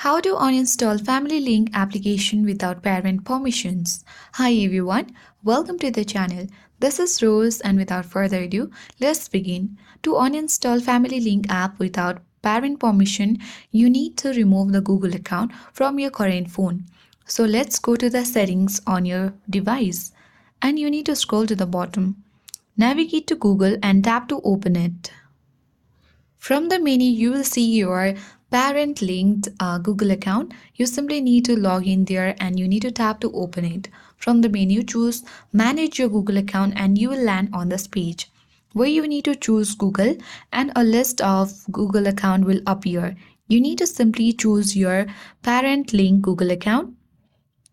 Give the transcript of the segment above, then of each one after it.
How to uninstall Family Link application without parent permissions. Hi everyone, welcome to the channel. This is Rose and without further ado, let's begin. To uninstall Family Link app without parent permission, you need to remove the Google account from your current phone. So let's go to the settings on your device and you need to scroll to the bottom. Navigate to Google and tap to open it. From the menu, you will see your parent linked Google account. You simply need to log in there and you need to tap to open it. From the menu, choose Manage your Google account and you will land on this page where you need to choose Google and a list of Google account will appear. You need to simply choose your parent link Google account.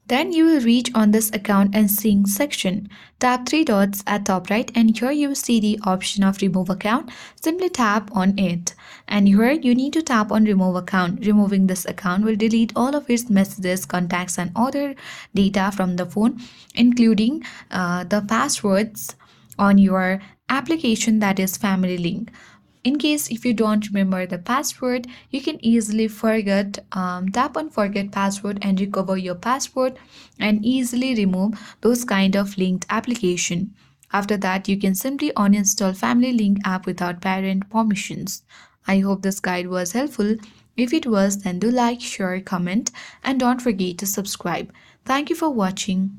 Then you will reach on this account and sync section. Tap three dots at top right and here you will see the option of remove account. Simply tap on it. And here you need to tap on remove account. Removing this account will delete all of its messages, contacts and other data from the phone, including the passwords on your application that is Family Link. In case if you don't remember the password, you can easily tap on forget password and recover your password and easily remove those kind of linked application. After that, you can simply uninstall Family Link app without parent permissions. I hope this guide was helpful. If it was, then do like, share, comment and don't forget to subscribe. Thank you for watching.